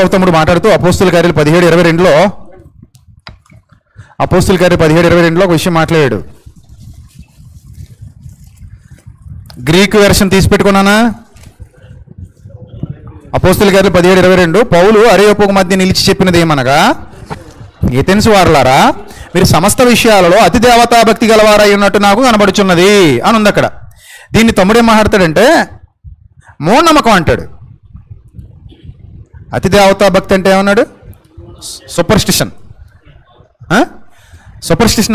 యాకోబు తమ్ముడు మాట్లాడుతూ అపోస్తుల కార్యాలు 17:22లో ఒక విషయం మాట్లాడాడు. గ్రీక్ వెర్షన్ తీసి పెట్టుకున్నానా? అపోస్తుల కార్యాలు 17:22 పౌలు అరెయోపగు మధ్య నిలిచి చెప్పినది ఏమనగా, ఏథెన్స్ వారలారా, మీరు సమస్త విషయాలలో అతి దేవతా భక్తి గలవారై ఉన్నట్టు నాకు కనబడుచున్నది అని ఉంది అక్కడ. దీన్ని తమ్ముడేం మాట్లాడతాడంటే మూఢనమ్మకం అంటాడు. అతి దేవతా భక్తి అంటే ఏమన్నాడు? సూపర్స్టిషన్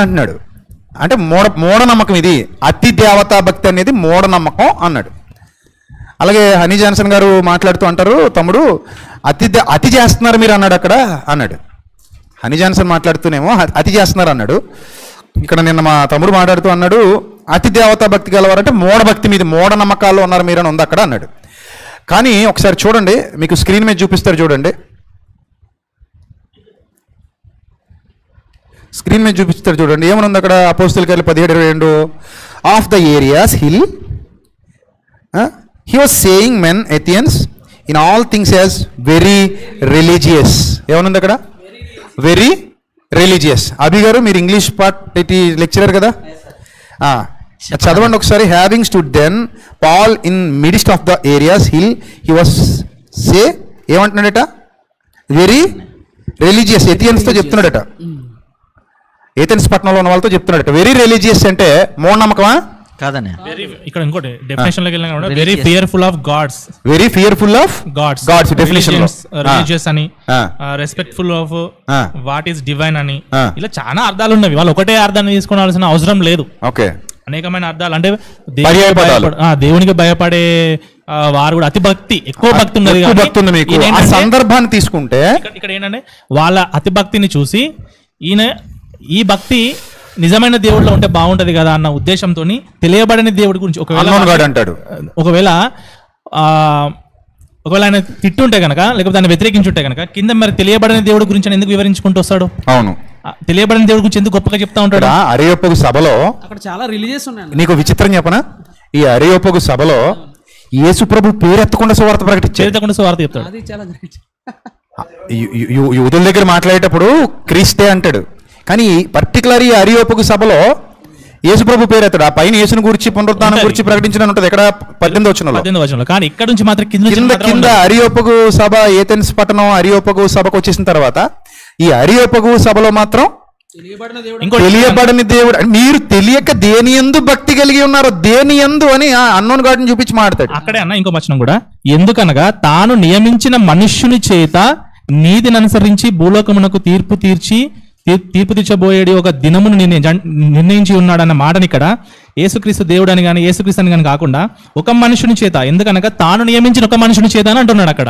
అంటున్నాడు. అంటే మూఢనమ్మకం. ఇది అతి దేవతా భక్తి అనేది మూఢనమ్మకం అన్నాడు. అలాగే హనీ జాన్సన్ గారు మాట్లాడుతూ అంటారు, తమ్ముడు అతి చేస్తున్నారు మీరు అన్నాడు అక్కడ అన్నాడు. హనీ జాన్సన్ మాట్లాడుతూనేమో అతి చేస్తున్నారు అన్నాడు. ఇక్కడ నిన్న మా తమ్ముడు మాట్లాడుతూ అన్నాడు అతి దేవతా భక్తి గలవారంటే మూఢభక్తి మీద మూఢనమ్మకాల్లో ఉన్నారు మీరు అని ఉంది అక్కడ అన్నాడు. కానీ ఒకసారి చూడండి, మీకు స్క్రీన్ మీద చూపిస్తారు చూడండి. ఏమని ఉంది అక్కడ? అపోస్తుల కార్యాలు 17:22 of the areas hill he was saying men Athenians in all things as very religious. ఏమనుంది అక్కడ? Very religious. అభి గారు మీరు ఇంగ్లీష్ పార్ట్ లెక్చరర్ కదా, చదవండి ఒకసారి. Having stood then Paul in midst of the areas hill he was say ఏమంటున్నాడట? Very religious. ఎథియన్స్తో చెప్తున్నాడట, ఏథెన్స్ పట్టణంలో ఉన్న వాళ్ళతో చెప్తున్నాడట. వెరీ రిలీజియస్ అంటే మూఢనమ్మకమా? కాదనే. ఇక్కడ ఇంకోటి డెఫినేషన్ లోకి వెళ్ళినా very fearful of gods. Very fearful of gods definition లో రిలీజియస్ అని, respectful of what is divine అని, ఇలా చాలా అర్థాలు ఉన్నవి. వాళ్ళు ఒకటే అర్థాన్ని తీసుకోవాల్సిన అవసరం లేదు. ఓకే, అనేకమైన అర్థాలు. అంటే దేవునికి భయపడే వారు కూడా అతి భక్తి, ఎక్కువ భక్తి ఉన్నది. సందర్భాన్ని తీసుకుంటే ఇక్కడ ఏంటంటే వాళ్ళ అతి భక్తిని చూసి ఈ భక్తి నిజమైన దేవుడిలో ఉంటే బాగుంటది కదా అన్న ఉద్దేశంతో తెలియబడని దేవుడి గురించి ఒకవేళ ఆయన తిట్టుంటే కనుక, లేకపోతే ఆయన వ్యతిరేకించుంటే కనుక కింద మరి తెలియబడని దేవుడి గురించి ఎందుకు వివరించుకుంటూ వస్తాడు? అవును, తెలియబడని దేవుడి గురించి ఎందుకు గొప్పగా చెప్తా ఉంటాడు? అరెయోపగు సభలో అక్కడ చాలా రిలీజియస్ ఉన్నాయి. నీకు విచిత్రం చెప్పనా? ఈ అరెయోపగు సభలో యేసు ప్రభు పేరెత్తకుండా సువార్త చెప్తాడు. యూదుల దగ్గర మాట్లాడేటప్పుడు క్రీస్తే అంటాడు, కానీ పర్టికులర్ ఈ అరెయోపగు సభలో యేసుప్రభు పేరు ఎత్తాడు. ఆ పైన యేసుని గురించి పునరుద్ధానం గురించి ప్రకటించడం ఉంటుంది. ఎక్కడ 18వ వచనంలో. కానీ ఇక్కడ నుంచి మాత్రం కింద అరెయోపగు సభ, ఏథెన్స్ పట్టణం అరెయోపగు సభకు వచ్చేసిన తర్వాత ఈ అరెయోపగు సభలో మాత్రం తెలియబడని దేవుడు. మీరు తెలియక దేని యందు భక్తి కలిగి ఉన్నారో దేని యందు అని అన్నోన్ గాడిని చూపించి మాట్లాడతాడు. అక్కడే అన్న ఇంకో వచనం కూడా, ఎందుకనగా తాను నియమించిన మనుష్యుని చేత నీతిని అనుసరించి భూలోకమునకు తీర్పు తీర్చబోయేది ఒక దినమును నిర్ణయించి ఉన్నాడన్న మాటని ఇక్కడ యేసుక్రీస్తు దేవుడు అని కానీ యేసుక్రీస్తు అని కానీ కాకుండా ఒక మనుషుని చేత, ఎందుకనగా తాను నియమించిన ఒక మనుషుని చేత అని అంటున్నాడు అక్కడ.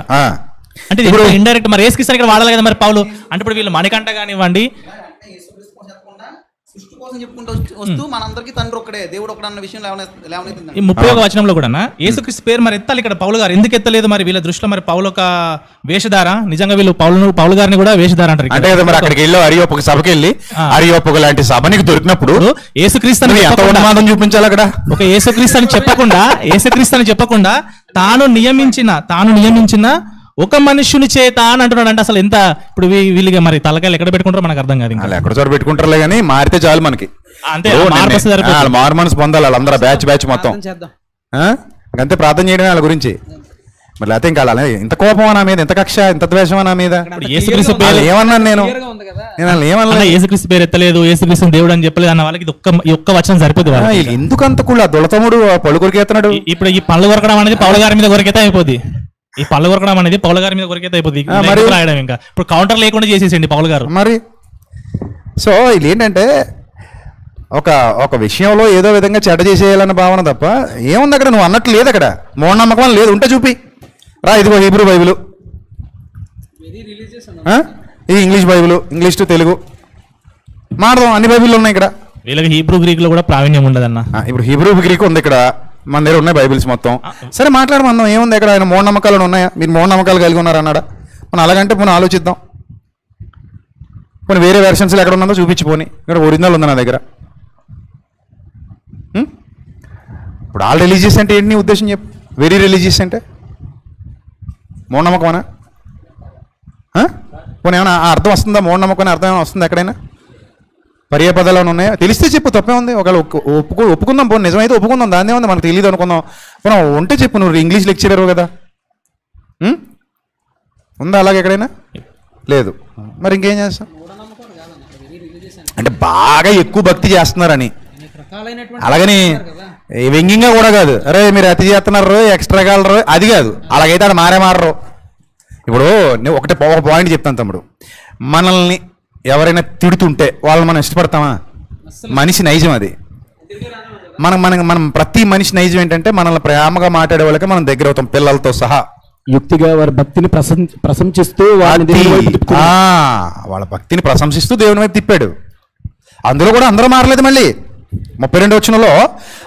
అంటే ఇప్పుడు ఇండైరెక్ట్ మరి యేసుక్రీస్తు ఇక్కడ వాడాలి కదా మరి పౌలు. అంటే ఇప్పుడు వీళ్ళు మణికంఠ కానివ్వండి, సృష్టి కోసం చెప్పుకుంటూ వస్తూ మనందరికీ తండ్రి ఒక్కడే, దేవుడు ఒకడే అన్న విషయం లేవనైతుంది. ఈ 31వ వచనంలో కూడా యేసుక్రీస్తు పేరు మరి ఎత్తాలి ఇక్కడ పౌలు గారు. ఎందుకు ఎత్తలేదు మరి వీళ్ళ దృష్టిలో? మరి పౌలు ఒక వేషధార, నిజంగా వీళ్ళు పౌలు గారిని కూడా వేషధార అంటారు. అంటే మరి అక్కడికి వెళ్ళి అరెయోపగు సభకి వెళ్ళి అరెయోపగు లాంటి సభ నీకు దొరికినప్పుడు యేసుక్రీస్తు చూపించాలి అక్కడ. ఒక యేసుక్రీస్తు అని చెప్పకుండా తాను నియమించిన ఒక మనుష్యుని చేత అని అంటున్నాడు. అంటే అసలు ఎంత ఇప్పుడు వీళ్ళకి మరి తలకాయలు ఎక్కడ పెట్టుకుంటారో మనకు అర్థం కాదు. ఇంకా ఎక్కడ చోట పెట్టుకుంటారులే కానీ మారితే చాలు మనకి. అంతే, మార్మన్స్ పొందాలి వాళ్ళందరూ, బ్యాచ్ మొత్తం. అంతే ప్రార్థన చేయడం వాళ్ళ గురించి. మరి లేకపోతే ఇంకా ఇంత కోపం నా మీద, ఇంత కక్ష, ఇంత ద్వేషం నా మీద. ఏమన్నాను నేను? యేసుక్రీస్తు పేరు ఎత్తలేదు, యేసుక్రీస్తు దేవుడు అని చెప్పలేదు అన్న వాళ్ళకి ఒక్క వచనం సరిపోతుంది. ఎందుకు అంత కూడా దొలతముడు పళ్ళు కొరికేస్తున్నాడు? ఇప్పుడు ఈ పళ్ళు కొరకడం అనేది పౌల గారి మీద కొరికేతే అయిపోద్ది. ఈ పళ్ళు కొరకడం అనేది పౌల గారి మీద కొరికేతే అయిపోద్ది. రాయడం ఇంకా ఇప్పుడు కౌంటర్ లేకుండా చేసేసండి పౌల గారు మరి. సో ఇది ఏంటంటే ఒక విషయంలో ఏదో విధంగా చెడ్డ చేసేయాలన్న భావన తప్ప ఏముంది అక్కడ? నువ్వు అన్నట్లు లేదు అక్కడ, మూఢనమ్మకం లేదు. ఉంటే చూపి రా, ఇదిగో హీబ్రూ బైబిల్, ఇది English Bible, English to Telugu మాడదాం. అన్ని బైబిల్లో ఉన్నాయి ఇక్కడ. వీళ్ళకి హీబ్రూ గ్రీక్ లో కూడా ప్రావీణ్యం ఉండదన్న. ఇప్పుడు హీబ్రూ గ్రీక్ ఉంది ఇక్కడ, మన దగ్గర ఉన్నాయి బైబిల్స్ మొత్తం. సరే మాట్లాడమందాం, ఏముంది ఇక్కడ? ఆయన మూఢనమ్మకాలు ఉన్నాయా? మీరు మూఢనమ్మకాలు కలిగి ఉన్నారన్నాడా? మనం అలాగంటే మనం ఆలోచిద్దాం. కొన్ని వేరే వెర్షన్స్లో ఎక్కడ ఉన్నదో చూపించిపోని, ఇక్కడ ఒరిజినల్ ఉంది నా దగ్గర. ఇప్పుడు ఆల్ రిలీజియస్ అంటే ఏంటి నీ ఉద్దేశం చెప్పు? వెరీ రిలీజియస్ అంటే మూఢనమ్మకమనా? పోనీ ఏమైనా ఆ అర్థం వస్తుందా? మూఢనమ్మకం అర్థం ఏమైనా వస్తుంది ఎక్కడైనా? పర్యాపదాలు ఏమైనా ఉన్నాయా? తెలిస్తే చెప్పు, తప్పే ఉంది. ఒకవేళ ఒప్పుకుందాం, పోనీ నిజమైతే ఒప్పుకుందాం, దాన్నే ఉంది, మనకు తెలియదు అనుకుందాం. పోనీ ఉంటే చెప్పు, నువ్వు ఇంగ్లీష్ లెక్చరర్ కదా, ఉందా అలాగే ఎక్కడైనా? లేదు. మరి ఇంకేం చేస్తాం? అంటే బాగా ఎక్కువ భక్తి చేస్తున్నారని, అలాగని వ్యంగ్యంగా కూడా కాదు, అరే మీరు అతి చేస్తున్నారు, ఎక్స్ట్రా కాలరు, అది కాదు. అలాగైతే అది మారరు. ఇప్పుడు నేను ఒక పాయింట్ చెప్తాను తమ్ముడు. మనల్ని ఎవరైనా తిడుతుంటే వాళ్ళని మనం ఇష్టపడతామా? మనిషి నైజం అది. మనం ప్రతి మనిషి నైజం ఏంటంటే మనల్ని ప్రేమగా మాట్లాడే వాళ్ళకి మనం దగ్గర అవుతాం, పిల్లలతో సహా. యుక్తిగా వారి భక్తిని ప్రశంసిస్తూ వాళ్ళ భక్తిని ప్రశంసిస్తూ దేవుని వైపు తిప్పాడు. అందులో కూడా అందరూ మారలేదు. మళ్ళీ 32 వచనంలో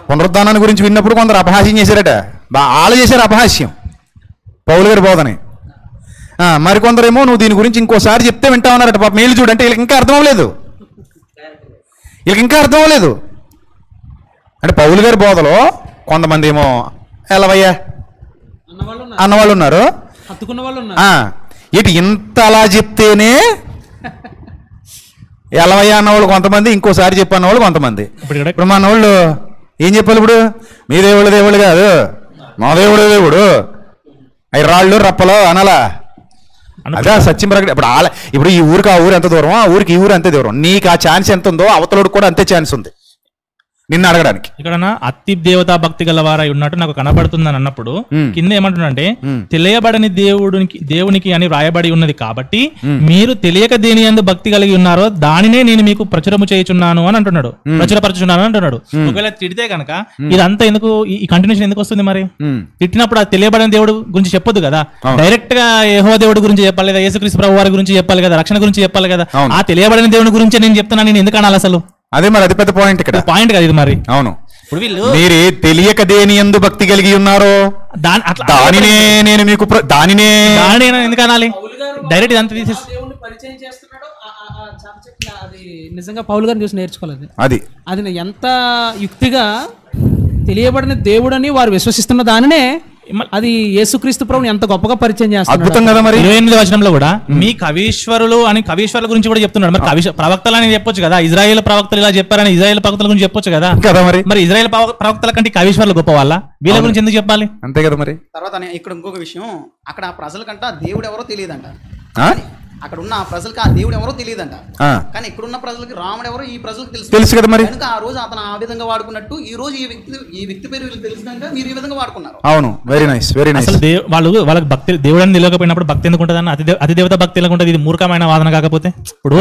పునరుద్ధానాన్ని గురించి విన్నప్పుడు కొందరు అపహాస్యం చేశారట. వాళ్ళు చేశారు అపహాస్యం పౌలు గారి బోధని. మరికొందరేమో నువ్వు దీని గురించి ఇంకోసారి చెప్తే వింటా ఉన్నారట. పాప మేలు చూడంటే వీళ్ళకి ఇంకా అర్థం అవ్వలేదు. అంటే పౌలు గారి బోధలో కొంతమంది ఏమో ఎలవయ్యా అన్నవాళ్ళు ఉన్నారు, ఇటు ఇంత అలా చెప్తేనే ఎలవయ్యా అన్నవాళ్ళు కొంతమంది, ఇంకోసారి చెప్పన్నవాళ్ళు కొంతమంది. ఇప్పుడు మన వాళ్ళు ఏం చెప్పాలి? ఇప్పుడు మీ దేవుడు కాదు, మా దేవుడు, అవి రాళ్ళు రప్పలు అనాలా? అదే సత్యం ప్రకటన. ఇప్పుడు ఈ ఊరికి ఆ ఊరు ఎంత దూరం, ఆ ఊరికి ఈ ఊరు అంతే దూరం. నీకు ఆ ఛాన్స్ ఎంత ఉందో అవతలోడు కూడా అంతే ఛాన్స్ ఉంది నిన్ను అడగడానికి. ఇక్కడ అతి దేవతా భక్తి గలవారై ఉన్నట్టు నాకు కనబడుతుందని అన్నప్పుడు కింద ఏమంటున్నాడంటే తెలియబడని దేవునికి అని వ్రాయబడి ఉన్నది కాబట్టి మీరు తెలియక దేని యందు భక్తి కలిగి ఉన్నారో దానినే నేను మీకు ప్రచురము చేయుచున్నాను అని అంటున్నాడు, ప్రచురపరచున్నాను అని అంటున్నాడు. ఒకవేళ తిడితే కనుక ఇదంతా ఎందుకు, ఈ కంటిన్యూషన్ ఎందుకు వస్తుంది? మరి తిట్టినప్పుడు ఆ తెలియబడని దేవుడు గురించి చెప్పొద్దు కదా, డైరెక్ట్ గా యెహోవా దేవుడి గురించి చెప్పాలి కదా, యేసుక్రీస్తు ప్రభువు వారి గురించి చెప్పాలి కదా, రక్షణ గురించి చెప్పాలి కదా. ఆ తెలియబడని దేవుడి గురించి నేను చెప్తున్నాను, నేను ఎందుకు అనాలి అసలు? అదే మరి అది పెద్ద పాయింట్ ఇక్కడ. పాయింట్ కదా ఇది మరి. అవును. ఇప్పుడు మీరు తెలియక దేని యందు భక్తి కలిగి ఉన్నారో దానినే నేను మీకు దానినే ఎందుకు అనాలి? డైరెక్ట్ ఇదంతా తీసేసి నిజంగా పౌలు గారిని చూసి నేర్చుకోలేదు. అది ఎంత యుక్తిగా తెలియబడిన దేవుడని వారు విశ్వసిస్తున్న దానినే అది యేసుక్రీస్తు ప్రభువుని ఎంత గొప్పగా పరిచయం చేస్తారు. అద్భుతం కదా. మరి 28వ వచనంలో కూడా మీ కవీశ్వరులు అని కవీశ్వరుల గురించి కూడా చెప్తున్నాడు. మరి ప్రవక్తలు అని చెప్పొచ్చు కదా, ఇజ్రాయేల్ ప్రవక్తలు ఇలా చెప్పారని ఇజ్రాయేల్ ప్రవక్తల గురించి చెప్పొచ్చు కదా. మరి ఇజ్రాయేల్ ప్రవక్తల కంటే కవీశ్వరులు గొప్ప వాళ్ళ, వీళ్ళ గురించి ఎందుకు చెప్పాలి? అంతే కదా. మరి తర్వాత ఇక్కడ ఇంకొక విషయం, అక్కడ ఆ ప్రజలకంట దేవుడు ఎవరో తెలియదంట. అక్కడ ఉన్న ఆ ప్రజలకి ఆ దేవుడు ఎవరో తెలియదంట. కానీ ఇక్కడున్న ప్రజలకి రాముడు ఎవరో ఈ ప్రజలకు తెలుసు కదా. మరి కనుక ఆ రోజు అతను ఆ విధంగా వాడుకున్నట్టు ఈ రోజు ఈ వ్యక్తి పేరు వీళ్ళకి తెలిసినాక మీరు ఈ విధంగా వాడుకున్నారు. అవును, వెరీ నైస్, వెరీ నైస్. అసలు వాళ్ళకి భక్తి దేవుడు అని తెలియకపోయినప్పుడు భక్తి ఎందుకు ఉంటుంది? అతి దేవత భక్తి ఎలా ఉంటుంది? ఇది మూర్ఖమైన వాదన కాకపోతే. ఇప్పుడు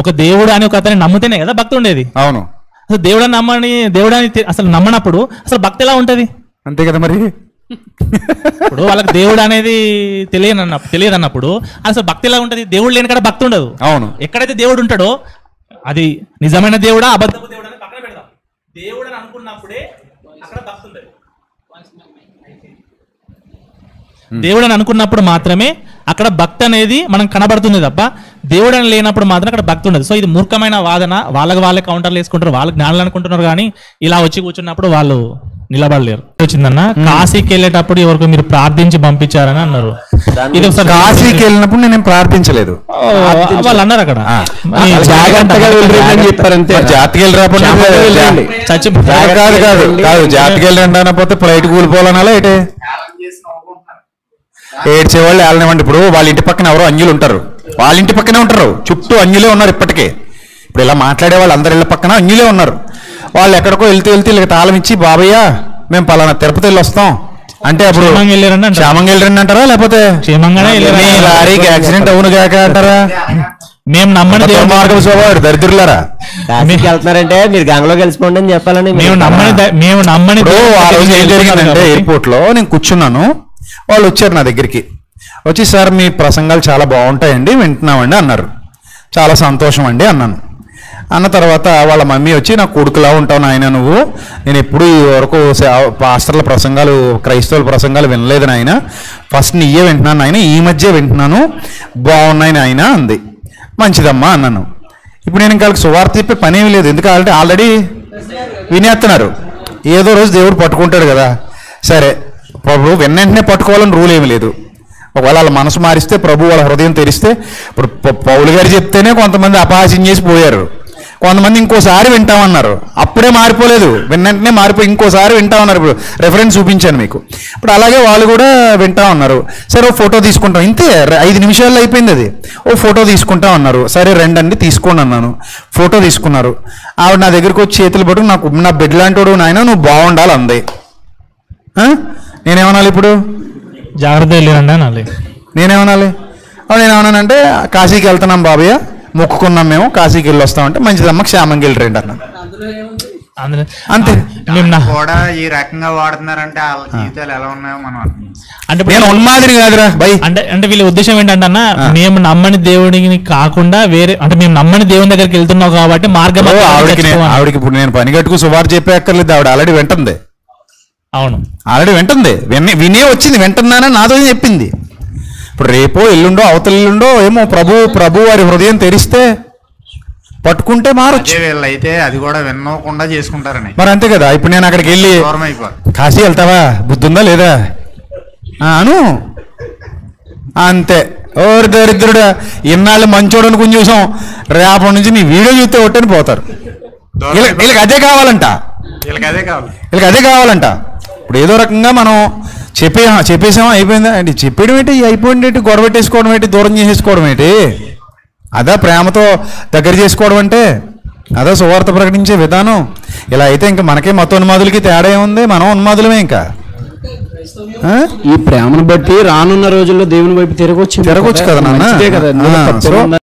ఒక దేవుడు అని ఒక అతన్ని నమ్మితేనే కదా భక్తి ఉండేది. అవును. అసలు దేవుడని అసలు నమ్మనప్పుడు అసలు భక్తి ఎలా ఉంటది? అంతే కదా. మరి ఇప్పుడు వాళ్ళకి దేవుడు అనేది తెలియదన్నప్పుడు అసలు భక్తి ఎలా ఉంటది? దేవుడు లేని కాడ భక్తి ఉండదు. అవును. ఎక్కడైతే దేవుడు ఉంటాడో అది నిజమైన దేవుడా అబద్ధపు దేవుడు అని పక్కన పెడదాం. దేవుడు అని అనుకున్నప్పుడే అక్కడ భక్తి ఉంటుంది. దేవుడు అని అనుకున్నప్పుడు మాత్రమే అక్కడ భక్తి అనేది మనం కనబడుతుంది తప్ప దేవుడు అని లేనప్పుడు మాత్రం అక్కడ భక్తి ఉండదు. సో ఇది మూర్ఖమైన వాదన. వాళ్ళే కౌంటర్లు వేసుకుంటారు, వాళ్ళకి జ్ఞానాలు అనుకుంటున్నారు, కానీ ఇలా వచ్చి కూర్చున్నప్పుడు వాళ్ళు నిలబడలేరు. వచ్చిందన్న కాశీకి వెళ్ళేటప్పుడు ఎవరికి మీరు ప్రార్థించి పంపించారని అన్నారు. ఇది ఒకసారి కాశీకి వెళ్ళినప్పుడు నేను ప్రార్థించలేదు వాళ్ళు అన్నారు అక్కడ. జాతికి జాతికి వెళ్ళండి అనకపోతే ఫ్లైట్ కూలిపోవాలనాలా ఏంటి? ఏడ్చేవాళ్ళు వెళ్ళనివ్వండి. ఇప్పుడు వాళ్ళ ఇంటి పక్కన ఎవరో అన్యులు ఉంటారు, వాళ్ళ ఇంటి పక్కనే ఉంటారు, చుట్టూ అన్యులే ఉన్నారు ఇప్పటికే. ఇప్పుడు ఇలా మాట్లాడే వాళ్ళు అందరి ఇళ్ళ పక్కన అన్యులే ఉన్నారు. వాళ్ళు ఎక్కడికో వెళ్తూ ఇలా తాళం ఇచ్చి బాబయ్య మేము పలానా తిరుపతి వెళ్ళి వస్తాం అంటే అప్పుడు క్షేమంగా వెళ్ళరండి అంటారా, లేకపోతే లారీకి యాక్సిడెంట్ అవును కాక అంటారా? మేము నమ్మని మార్గం స్వభావం దరిద్రులారా వెళ్తున్నారంటే మీరు గంగలో కలిసిపోండి అని చెప్పాలని మేము నమ్మని. ఆ రోజు ఏం జరిగిందంటే ఎయిర్పోర్ట్ లో నేను కూర్చున్నాను, వాళ్ళు వచ్చారు నా దగ్గరికి. వచ్చి సార్ మీ ప్రసంగాలు చాలా బాగుంటాయండి, వింటున్నామండి అన్నారు. చాలా సంతోషం అండి అన్నాను. అన్న తర్వాత వాళ్ళ మమ్మీ వచ్చి నా కొడుకులా ఉంటావు నాయన నువ్వు, నేను ఎప్పుడు ఈ వరకు పాస్టర్ల ప్రసంగాలు క్రైస్తవుల ప్రసంగాలు వినలేదు నాయన, ఫస్ట్ నీయే వింటున్నాను నాయన, ఈ మధ్య వింటున్నాను, బాగున్నాయి నాయన అంది. మంచిదమ్మా అన్నాను. ఇప్పుడు నేను ఇంకా సువార్త చెప్పే పని ఏమి లేదు, ఎందుకంటే ఆల్రెడీ వినేస్తున్నారు. ఏదో రోజు దేవుడు పట్టుకుంటాడు కదా. సరే ఇప్పుడు వెంటనే పట్టుకోవాలని రూల్ ఏమి లేదు. ఒకవేళ వాళ్ళ మనసు మారిస్తే ప్రభు వాళ్ళ హృదయం తెరిస్తే, ఇప్పుడు పౌలు గారు చెప్తేనే కొంతమంది అపహాస్యం చేసి పోయారు, కొంతమంది ఇంకోసారి వింటామన్నారు, అప్పుడే మారిపోలేదు, వెంటనే మారిపోయి ఇంకోసారి వింటామన్నారు. ఇప్పుడు రెఫరెన్స్ చూపించాను మీకు. ఇప్పుడు అలాగే వాళ్ళు కూడా వింటా ఉన్నారు. సరే ఓ ఫోటో తీసుకుంటాం, ఇంతే 5 నిమిషాల్లో అయిపోయింది అది. ఓ ఫోటో తీసుకుంటా ఉన్నారు, సరే రెండండి తీసుకోండి అన్నాను, ఫోటో తీసుకున్నారు. ఆవిడ నా దగ్గరికి వచ్చి చేతులు పట్టుకు నాకు నా బిడ్డ లాంటి వాడు నాయన నువ్వు బాగుండాలి అంది. నేనేమనాలి ఇప్పుడు? జాగ్రత్త వెళ్ళిరండి అనాలి. నేనేమనాలి? నేనేమన్నానంటే కాశీకి వెళ్తున్నాం బాబయ్య, మొక్కుకున్నాం మేము, కాశీకి వెళ్ళి వస్తామంటే మంచిదమ్మ క్షేమంగా వెళ్ళిరండి అన్నాను. అంతే. కూడా ఈ రకంగా వాడుతున్నారంటే వాళ్ళ జీవితాలు ఎలా ఉన్నాయో మనం అంటే నేను ఉన్మాదిని కాదురా బై. అంటే వీళ్ళ ఉద్దేశం ఏంటంటే అన్న, మేము నమ్మని దేవుడిని కాకుండా వేరే, అంటే మేము నమ్మని దేవుని దగ్గరికి వెళ్తున్నాం కాబట్టి మార్గం. ఆవిడకి ఇప్పుడు నేను పని కట్టుకు సుమారు చెప్పే అక్కర్లేదు, ఆవిడ ఆల్రెడీ వింటుంది. అవును, ఆల్రెడీ వింటుంది, వినే వచ్చింది, వింటున్నానని నాతో చెప్పింది. ఇప్పుడు రేపో ఎల్లుండో అవతల ఎల్లుండో ఏమో ప్రభు వారి హృదయం తెరిస్తే పట్టుకుంటే మారొచ్చు. అయితే అది కూడా వినకుండా చేసుకుంటారని మరి అంతే కదా. ఇప్పుడు నేను అక్కడికి వెళ్ళి కాశీ వెళ్తావా, బుద్ధి ఉందా లేదా అను, అంతే. ఓరి దరిద్రుడు, ఇన్నాళ్ళు మంచోడు అనుకుని చూసాం, రేపటి నుంచి నీ వీడియో చూస్తే ఒట్టని పోతారు. వీళ్ళకి అదే కావాలంట, వీళ్ళకి అదే కావాలంట. ఇప్పుడు ఏదో రకంగా మనం చెప్పేసామా అయిపోయిందా అండి, చెప్పేయడం ఏంటి, అయిపోయింది ఏంటి, గొడవ పెట్టేసుకోవడం ఏంటి, దూరం చేసేసుకోవడం ఏంటి, అదా ప్రేమతో దగ్గర చేసుకోవడం అంటే, అదా సువార్త ప్రకటించే విధానం. ఇలా అయితే ఇంకా మనకే మతోన్మాదులకి తేడా ఏముంది, మనం ఉన్మాదులమే. ఇంకా ఈ ప్రేమను బట్టి రానున్న రోజుల్లో దేవుని వైపు తిరగొచ్చు కదా నాన్న.